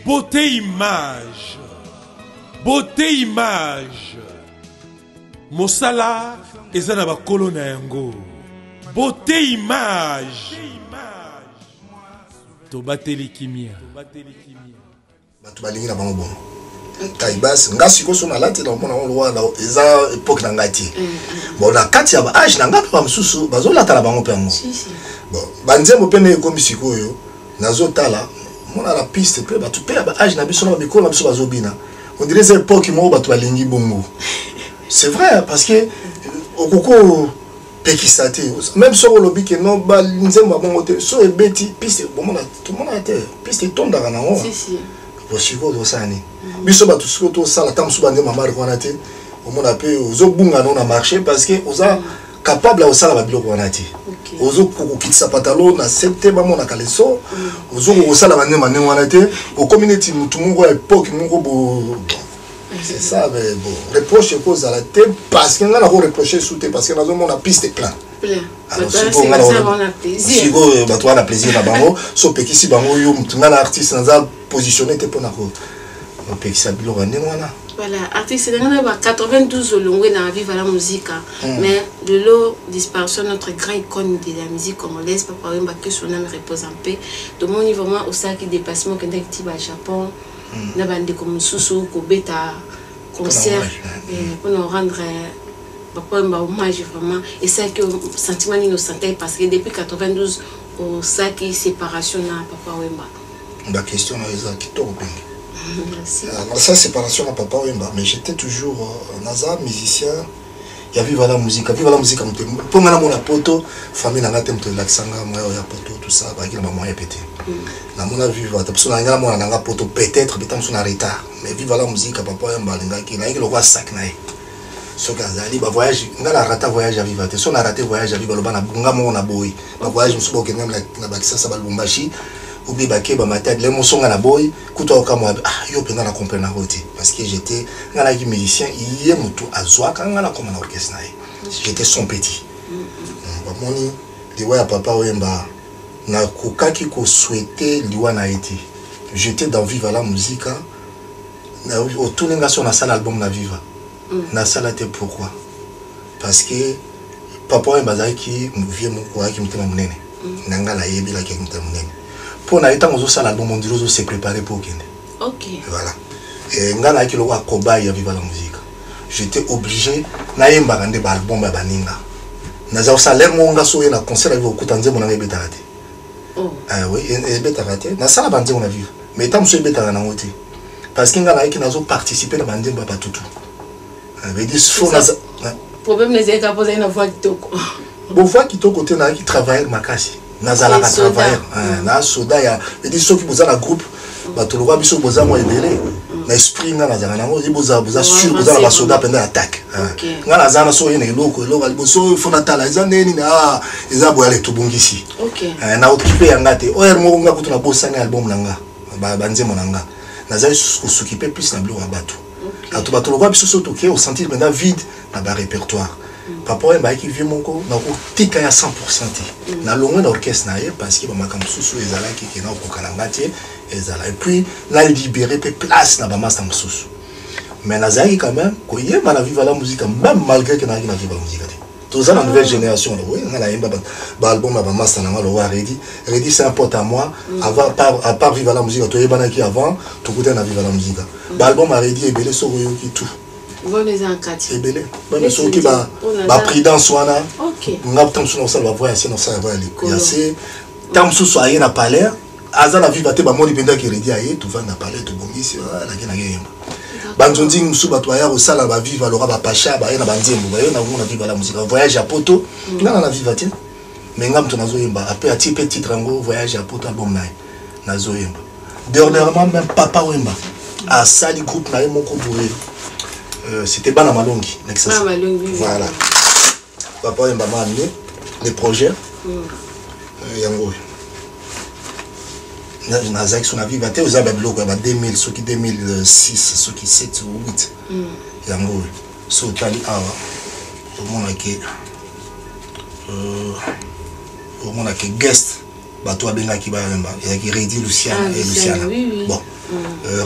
Beauté Image, Beauté Image, Mosala ezanaba kolona yango. Beauté Image. Tobateli Kimia. Bato balingi na bango bon. Taibas, nga sikoso na lati na mona on la eza époque na ngati. Bon na kati ya ba âge na ngapa msusu bazo lata na bango pe ngo. Bon, banzembo pe ne komi sikoyo nazo tala mona la piste pe bato pe ba âge na biso na biko na biso bazo bina. On dirait cette époque mo bato balingi bongo. C'est vrai parce que au koko pekisate même sur le lobby que non ba nzembo bongo te so ebeti piste bon mona tout le monde a terre piste tombe dans na ngo. Si. Bosiko do sani biso batu siko to sala tam subande mama rwana te o mona pe ozo bunga na marché parce que oza capable à sala ba biloko wana te ozo kokitisa pantalon na septe ba mona kaleso ozo ko sala ba nyama wana te o community mutu mungo à époque mungo bo c'est ça mais bon reproche cause à la tête parce que on a reproché sous parce que dans un monde a piste plein alors si go bato wana plaisir na bango so pekisi bango yo mtunga na artiste naza positionné te pona ko pekisa biloko wana voilà artiste dans 92 au longue dans Viva la musique mais de l'eau disparition notre grand icône de la musique congolaise Papa Wemba que son âme repose en paix de mon niveau vraiment au sac dépassement que ndaki ba Japon na bande comme Susu ko beta concert pour nous rendre Papa Wemba hommage vraiment et c'est que sentiment innocent parce que depuis 92 au sac séparation na Papa Wemba la question est qui tombe. Ça séparation à Papa Wemba mais j'étais toujours naza musicien il y a viva la musique pour moi mon poto famille na ngate mto laksanga moi ya poto tout ça ba ki na maman ya pété na mon vivre ta personne na moi na poto peut-être betam son retard mais viva la musique Papa Wemba nga ki na ki lo kwa sac na so kazali ba voyage nga la rata voyage à vivre te so na raté voyage à vivre lo bana nga mo na boy ba voyage msubo ke même na bakisa sa ba Lubumbashi oublie baké ba matade les monsonga na boy kuto ka moi yo pena na comprendre route parce que j'étais ngala ki musicien yé mutu azwa kanga na comme na orchestre na j'étais son petit ba moni liwa ya Papa Wemba na kokaki ko souhaiter liwa na été j'étais dans Viva la musique na autour nga sur na salle album na Viva na salle te pourquoi parce que Papa Wemba zaki vie mon ko ki mutema munene nangala yebi la ki mutema munene pour na étant aux salles album mondial se préparer pour Kende. OK. Voilà. Et ngana ki lo akoba ya Viva la musique. J'étais obligé na yemba ngande ba album ba baninga. Na za salaire mo nga so na concert avec okutanze mo na ngebe raté. Oh. Ah oui, et beta raté. Na sala bande on a vu. Mais tant so beta na ngoti. Parce que ngana ki nazo participer na bande ba tutu. Veut dire faut na problème les ka poser na voix kitoko. Bo voix kitoko te na ki travailler makasi. Nazala ka travailler na soda ya veut dire ceux qui boza na groupe ba to lo ba biso boza mo ebele na esprit nga nazala nango boza sûr boza na ba soda pendant attaque nga nazala so yene eloko liboso fona tala eza neni na eza boya le tubungisi na occuper yanga te oyer mo nga kutu na bosanga album nanga ba nzemo nanga nazali s'occuper plus na bilo bato ato bato lo ba biso so toke au sentir pendant vide na ba répertoire Papa Wemba qui vit mon co na ko tika ya 100% na longue na orchestre na ye parce que ba makambo susu ezala ki na ko kalanga te ezala et puis la libérer pe place na ba master mususu mais nazali quand même ko yema na Viva la musique même malgré que na Viva la musique tous la nouvelle génération oui na yemba ba album ba master na lo wa ready c'est un pote à moi avant à part Viva la musique to yeba na ki avant to côté na Viva la musique ba album a ready et belé so yoki tout vous les encadrez. Belé. Bon, ceux qui ba prudence wana. OK. Ngap tam suna ça va voir ici non ça va aller. Il c'est tam sou soyer na palais, aza na vivre te ba moni penda ki ready aye, tu vas na palais tu bongisi la kena yemba. Banzondi musu ba toya au sala ba vivre alors ba pacha ba na banzembo ba yo na mona vivre la musique. Voyage à Poto, na vivre te. Mais ngam to nazo yemba, après a petit rango voyage à Poto album na nazo yemba. Dernièrement même Papa Wemba a sali groupe na mon ko bourré. C'était Bana Malongi. Voilà. Papa Wemba m'a amené les projets. Yango. Nazak son avis va te aux abablo quoi 2000 ceux qui 2006 ceux qui 7 ou 8. Yango. So tali awa. Au monde qui guest bato abenga ki ba Wemba. Il y a qui Redi Luciana et Luciana. Bon.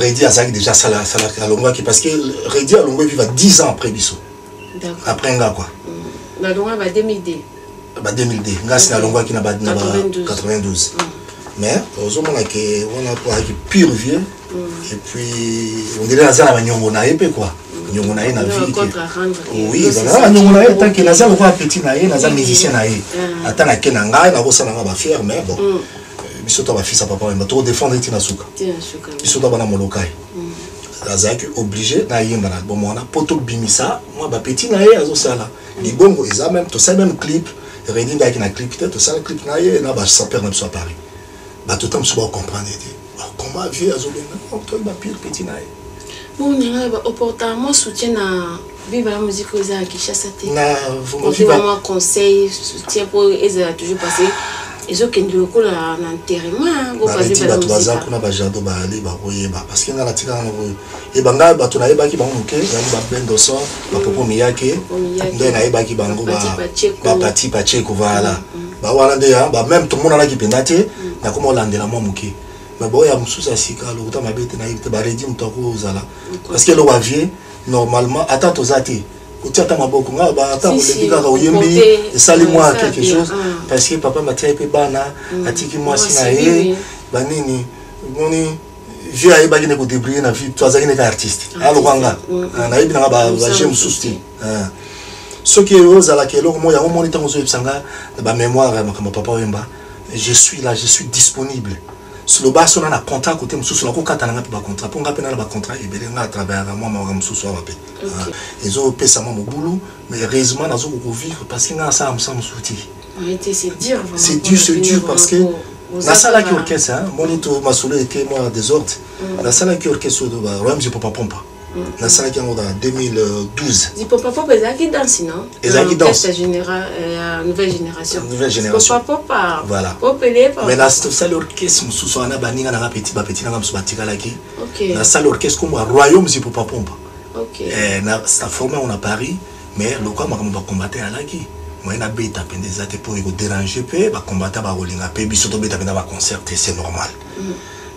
Redi a déjà ça la longue qui parce que Redi a longue vivre 10 ans après Bissot. Après nga quoi. La longue va 2002. Ba 2002. Nga c'est la longue qui na 92. mais ozomona ke wana po aki pure vieux et puis on dirait azala ba nyongo na épée quoi nyongo na ye na vie oui voilà nyongo na ye tant que nazala ko petit na ye nazala musicien na ye ata na ke na ngai na bosana nga ba fier mais bon biso to ba fils papa mais to défendre tina suka biso to bana molokai azaki obligé na yemba na bomona poto bimisa moi ba petit na ye azosala libongo eza même to ça même clip Redim avec un clip peut-être ça le clip na ye na ba saper na biso à Paris ba tout temps so comprendre comment vieux azobena on to ba pire petit na ye bon ninga ba opportunément soutien na viva la musique aux à Kinshasa na vraiment conseil soutien pour eza toujours passé ils ont qu'un ko la enterrement go pas viva la musique kuna ba jado ba ali ba koyeba parce que na la tika na e banga ba to na yeba ki ba muke ya ba bendo so ba popo miyake ndo na yeba ki bango ba pati pacheko voilà ba wana de ya ba même tout le monde na ki pendate na komo landela mo muke mais bon ya mususa sika lo ta mabete na yite ba redim to ko zala parce que le wa vie normalement attends aux athées Uti ata maboko nga ba ata molebika ka oyembi esali moi quelque chose parce que papa matia pe bana atiki moi sina ye banini moni vie ayi bagine ko débrouiller na vie toi zakine ka artiste alo kwanga na yibi na ba j'aime sousti ce qui est aux ala kelo mo ya mo nitango zo ebsanga ba mémoire makamba papa wemba je suis là je suis disponible sur le bas on a un contrat côté mususu na ko katana nga ba contrat pour nga pe na ba contrat et bien nga à travers moi ma mususu wa pe ils ont payé ça mon boulot mais heureusement na zo ko vivre parce que nga ça me souti c'est dur parce que la salle qui orchestre hein monito masolo était moi désordre la salle qui orchestre de Royaume du Papa Pompa la salle qui en 2012 du Papa Pompa qui danse non l'orchestre général nouvelle génération Papa voilà mais la salle orchestre mususu ana baninga na petit na mususu batikala ki la salle orchestre comme Royaume du Papa Pompa na ça formé on a Paris mais le quoi m'a combattre à la qui moi na beta pendeza te pour ko déranger pe ba combattre ba rolinga pe biso to beta pendeza ba concert c'est normal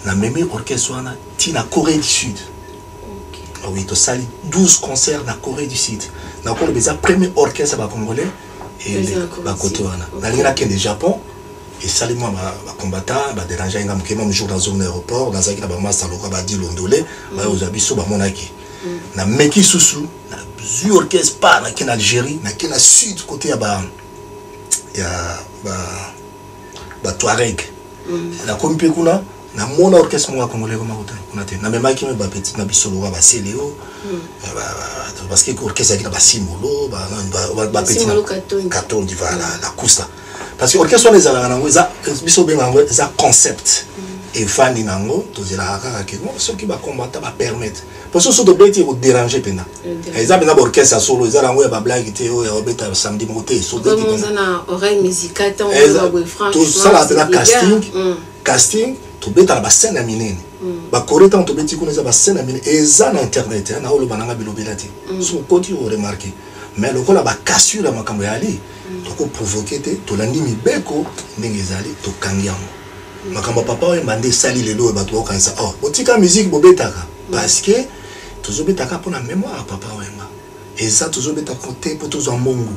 na même orchestre wana ti na Corée du Sud oui to sali 12 concerts na Corée du Sud na ko le beza premier orchestre ba congolais et ba côté wana na lira ke de Japon et sali moi ba combattre ba déranger ngam ke même jour dans un aéroport dans zakina ba massa lokwa ba di londolé ba ozabiso ba monaki na meki susu na zu orchestre pas na ken Algérie na ken sud côté ya ba Touareg na kompe kuna na mona orchestre mo congolais comme kuna te na même ki me ba petit na bisolo ba Céléo parce que orchestre qui na ba Simolo ba petit Katon di voilà la Costa parce que orchestre les ala na ngoza biso benga ngoza concept et fani nango to zela kaka ke mo so ki ba combattre ba permettre parce que so to beti ko déranger pena exemple na orchestre solo ezala ngo ya ba blague te o ya obeta samedi moté so beti comme na oreille musicale tant franchement tout ça la casting to beta ba scène à minene ba correctant to beti ko na ba scène à minene eza na internet na olo bananga bilobela te so koti o remarquer mais le ko la ba cassure makambo ya ali to ko provoquer te to landi mibeko ndenge ezali to kangiamo makamba papa oyo mbande sali lelo e bato okanisa oh botika musique bobetaka parce que tozobetaka pona mémoire papa oyo eza tozobeta côté pour tous en mbongo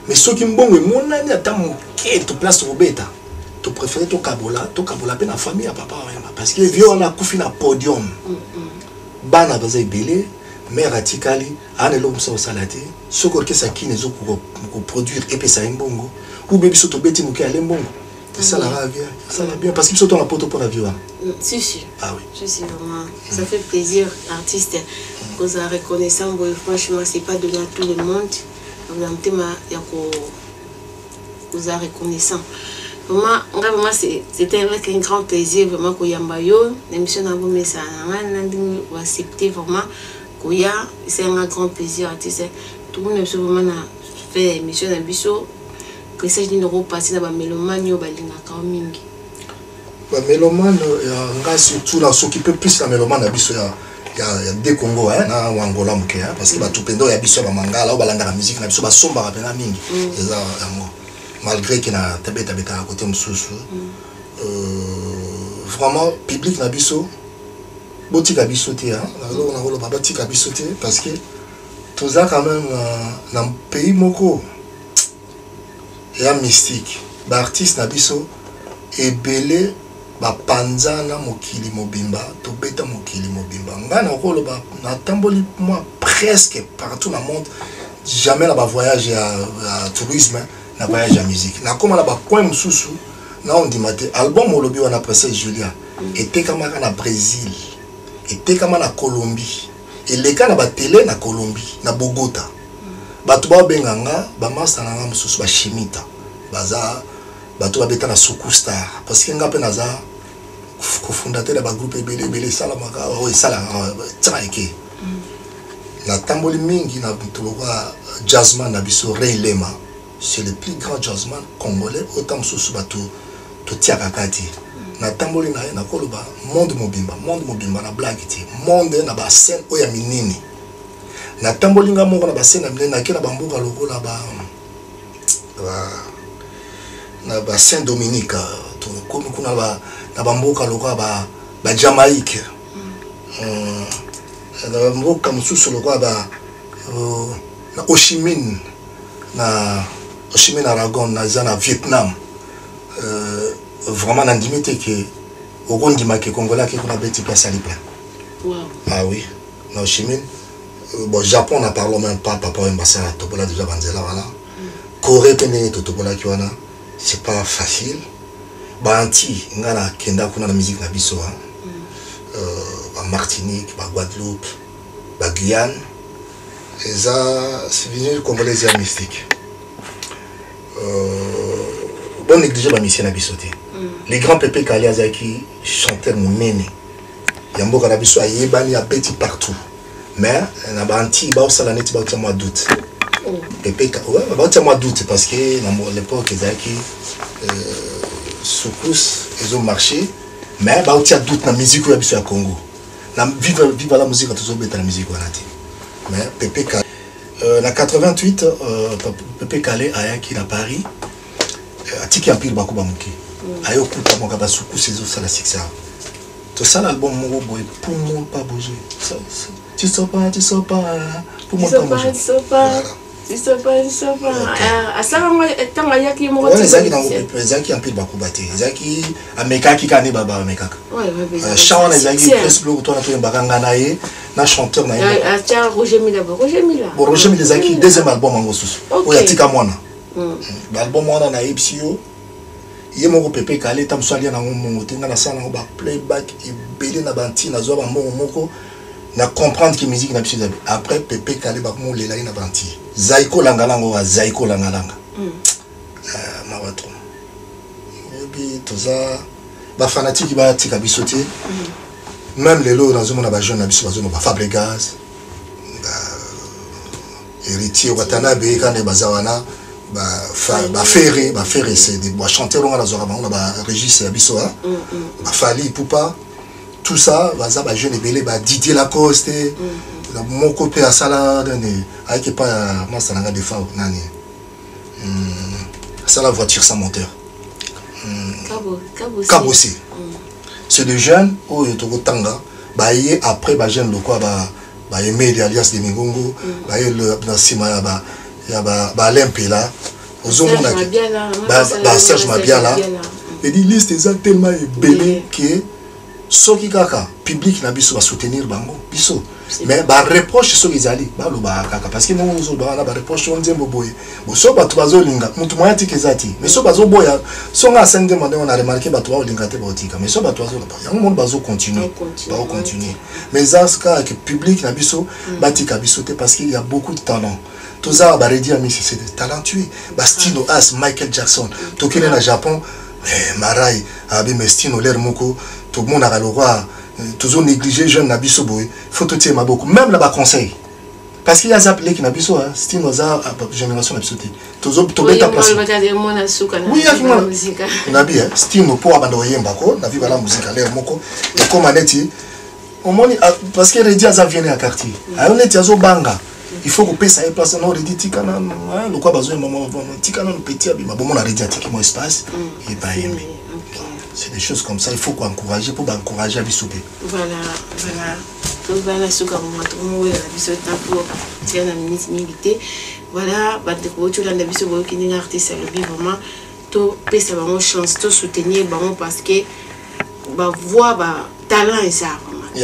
mais soki mbongo emonani ata moke to place bobeta to préférer to kabola pe na famille ya papa oyo parce que vieux on a kufi na podium bana baza ebele mère atikali anelo musa osalate soko orchestre kine zo ko produire epesa mbongo ou bebi soto beti moke ale mbongo. Ça la bien, ça va bien parce qu'ils sont en poto pour la vie. Si, si. Ah oui. Je suis vraiment. Ça fait plaisir, artiste. Vous avez reconnaissant, franchement, c'est pas donné à tout le monde. Vous avez reconnaissant. Vraiment, c'était avec un grand plaisir, vraiment, qu'on y a l'émission dans vos messages. On va accepter vraiment qu'on y a. C'est un grand plaisir, artiste. Tout le monde vraiment fait l'émission dans Bissot. Que ça je n'aurai pas si na mélomane ba lingaka mingi ba mélomane nga surtout là ceux qui peut plus la mélomane na biso ya de Congo hein na Angola muke hein parce que ba tupendo ya biso ba mangala ba landa la musique na biso ba somba ka pena mingi eza yango malgré que na tabeta à côté mususu vraiment public na biso botika biso te hein na ngolo ba botika biso te parce que tout ça quand même dans pays moko et un mystique, l'artiste Nabiso est belé bapanzana mokili mobimba tobeta mokili mobimba ngana koloba na tamboli moi presque partout dans le monde jamais là voyage à tourisme na voyage à musique na comme là point mususu na on dit maté album olobi on a pressé Julia était comme na Brésil était comme na Colombie et les cas na ba télé na Colombie na Bogota batu ba benganga ba master na mususu ba chimita baza batu ba beta na Sokustar parce que ngape naza cofondateur de ba groupe belé sala maka o sala traike la tamboli mingi na butoloka jazzman na biso Ray Lema c'est le plus grand jazzman congolais autant sous bato to tiaka kati na tamboli na koloba monde mobimba na blague ti monde na ba scène oya minini na tamboli nga moko na ba scène na minini na kena bamboka lokola ba Saint Dominique to komi kuna na bamboka lokola ba Jamaïque na mboka mususu lokola na Ho Chi Minh Aragon na Vietnam vraiment n'indimité que au gondima que Congolais qui qu'on a bêti place à l'ipla. Ah oui, na Ho Chi Minh bon Japon n'a parlé même pas papa Mbassa topola déjà banzela voilà. Corée pené topola qui wana c'est pas facile. Banti ngala kenda kuna na musique na biso en Martinique, en Guadeloupe, en Guyane. Et ça, c'est venu congolais et mystique. Bon, négligé ma mission à Bissoté. Les grands pépés Kaliaza qui chantaient mon méné. Yambo Kanabiso a yébani a petit partout. Mais, na banti, ba salaneti ba moi doute. Pépé ouais, ba moi doute parce que dans l'époque Zaki Soukous, ils ont marché. Mais ba doute na musique ou à Congo. Vive la musique, toujours bête la musique. Mais Pépé Calais, en 88, Pépé Calais a été à Paris. A tiki un pile bakuba muki. A eu coup pour moi sous ces autres ça la six ans. Tout ça l'album mon boy pour moi pas bouger. Tu sais pas pour moi pas bouger. Tu sais pas. À ça moi tant il y a qui moi. Ouais Zaki un pile bakuba te. Zaki ameka qui kane baba ameka. Ouais. Shawana Zaki presque le toi na to mbakanga nae na chanteur na. Tiens Roger Mila. Bon Roger Mila Zaki deuxième album en gosus. Oya tika mwana. L'album mwana na ipsio. Ye moko Pépé Calais tam soalia na ngo tenga na sana ngo ba playback et belé na banti na zo ba moko na comprendre que musique na biso après Pépé Calais ba mo lela na banti. Zaiko langalanga wa Zaiko langalanga. Mawato. Yebi toza ba fanatique ba tika bisoté. Même les lots dans un monde ba jeune na biso ba zo ba Fabregas. Héritier Watanabe quand bazawana ba ferré c'est des bois chanter on a ba Régis Abisso ba Fali Poupa tout ça ba jeune belé ba Didier Lacoste mon copain à sala donné avec pas moi ça n'a de fa nani ça la voiture sans moteur Kabosi c'est des jeunes oh to tanga ba yé après ba jeune lokwa ba aimer les alias de Mingongo ba yé le na sima ba Lempela ozomona ba Serge Mabiala et dit liste est tellement belé que soki kaka public na biso va soutenir bango biso mais ba reproche soki zali ba lo ba kaka parce que nous zo ba reproche on nzembo boye bo so ba tubazo linga mutu moya tikezati mais so bazo boya so nga sende mande on a remarqué ba tuba linga te ba otika mais so ba tubazo ba yango monde bazo continuer mais zaska que public na biso ba tika biso te parce qu'il y a beaucoup de talent tout ça ba redia mais c'est des talentueux Bastino As Michael Jackson tokene na Japon Marai abi Mestino l'air moko tout le monde a le roi toujours négligé jeune nabiso boy faut tout tirer ma beaucoup même là-bas conseil parce qu'il y a zappelé qui nabiso Stino za génération nabiso toujours tout beta place oui nabi Stino pour abandonner yemba ko na viva la musique l'air moko et comme aneti au monde parce que redia za vient à quartier on est azo banga il faut couper ça et place non redit tikana le quoi besoin maman tikana le petit abi bon on a redia tiki mon espace et pas aimer. C'est des choses comme ça, il faut encourager pour encourager à Bissopé. Voilà. Tout va la souka moi tout moi la Bissopé pour tirer la milité. Voilà, bah de quoi tu l'as la Bissopé qui est artiste le vraiment tout pèse vraiment chance tout soutenir bon parce que ba voix ba talent et ça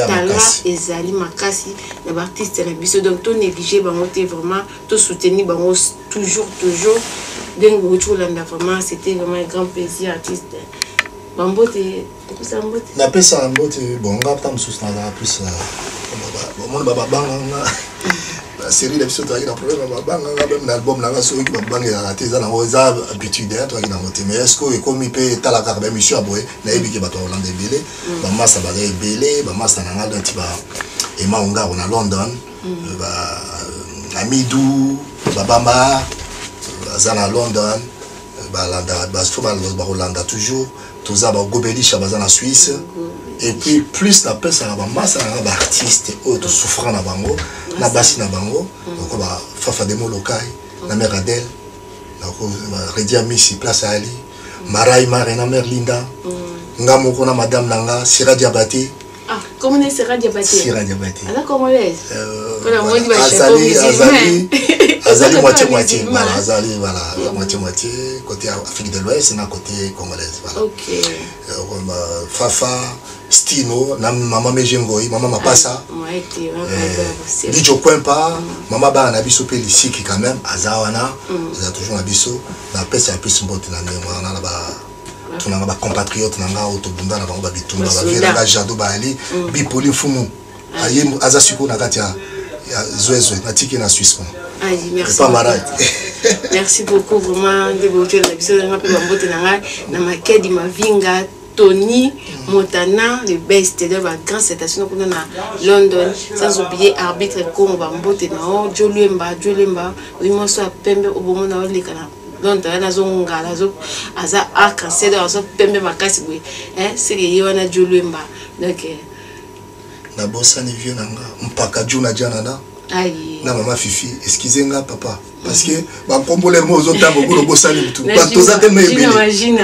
talent ezali makasi na ba artiste na biso donc to négliger bango te vraiment to soutenir bango toujours donc vraiment c'était vraiment un grand plaisir artiste bambote ça mbote na pesa mbote bon nga tam sous na plus bon baba banga la série d'épisodes avec la problème banga même l'album là so qui banga ya raté ça na oza habitude toi qui na moté mais est-ce que comme il peut ta la carte émission aboye na ebiki bato Hollande belé ba massa ba belé ba massa na ngalo ti ba et maunga on a London ba Amidou babamba bazana London balanda basoba ba Hollande toujours tous ça ba Gobeli bazana Suisse et puis plus la pesa na ba massa na ba artiste auto souffrant na bango na basi na bango donc ba Fafa Demo Lokai na mère Adèle donc Redia Missi place à Ali Marai Marina Merlinda ngamoko na madame nanga Sira Diabaté. Ah, comment est Sira Diabaté? Sira Diabaté. Alors comment est? Azali moitié voilà Azali voilà moitié côté Afrique de l'Ouest et côté congolaise voilà. OK. Fafa Stino na maman Mejengoi maman Mapasa. Dijo Kwempa maman ba na biso pe lisiki quand même azawana za toujours na biso na pesa ya plus mbote na ndemo na ba tunanga ba compatriotes nanga autobunda na bango ba bitumba ba vira ba jado ba ali bipoli fumu aye azasuko na kati ya zoezo na tiki na Suisse. Merci. Merci beaucoup vraiment de votre émission na pe bambote nanga na makedi mavinga Tony Montana le best de la grande station qu'on a London sans oublier arbitre comme bambote na Jolemba oui moi so pembe au moment na le kana donc na zonga la zo aza arc-en-ciel so pembe makasi boy c'est que yona Jolemba donc na bossa ni vieux nanga mpaka juna jana na aïe na maman Fifi excusez-moi papa parce que ba kombole mo zota boko bossa ni tout ba toza tellement ébélé imagine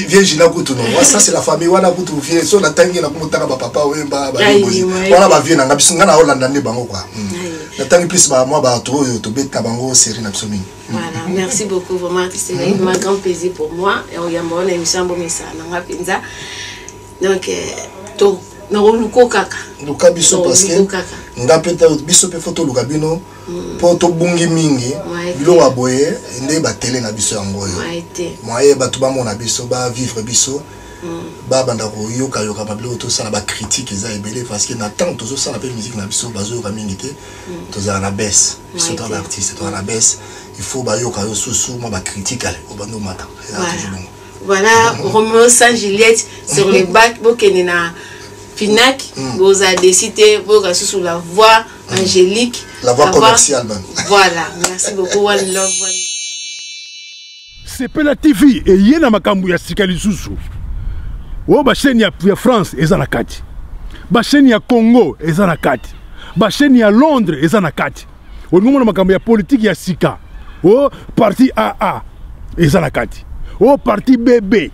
viens jina kutu non ça c'est la famille wana kutu vieux so na tangi na kumutaka ba papa wemba ba bozi wana ba vieux nanga bisunga na Hollande ne bango quoi na tangi plus ba moi ba to beta bango série na biso mingi. Voilà, merci beaucoup vraiment c'est un grand plaisir pour moi et on y a mon émission bo mesa na penza donc to na luko kaka luka biso parce que nga peta biso pe photo luka bino po to bungi mingi bilo wa boye nde ba télé na biso yango yo moye ba tuba mona biso ba vivre biso ba banda ko yoka ba bilo to sala ba critique eza ebele parce que na tant to sala pe musique na biso bazo yoka mingi te to za na baisse biso to ba artiste to na baisse il faut ba yoka yo susu mo ba critique ale o bando mata voilà Roméo Saint Juliette sur les bacs bokenena Finac, vous avez décidé, vous avez sous la voix angélique. La voix commerciale même. Voilà, merci beaucoup. One love, one. Sepela TV et yena makambu ya sikali susu. O ba chaîne ya France eza na kati. Ba chaîne ya Congo eza na kati. Ba chaîne ya Londres eza na kati. O ngomona makambu ya politique ya sika. O parti AA eza na kati. O parti BB.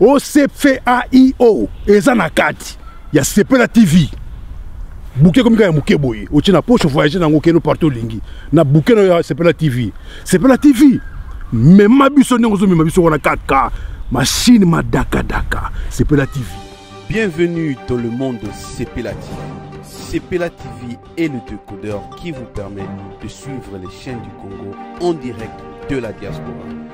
O CFAIO eza na kati. Ya Sepela TV. Bouquet comme ya muke boye. O tina poche voyager na ngokeno partout lingi. Na bouquet ya Sepela TV. Sepela TV. Mais ma biso n'engozo ma biso wana 4K. Machine ma daka. Sepela TV. Bienvenue dans le monde de Sepela TV. Sepela TV est le décodeur qui vous permet de suivre les chaînes du Congo en direct de la diaspora.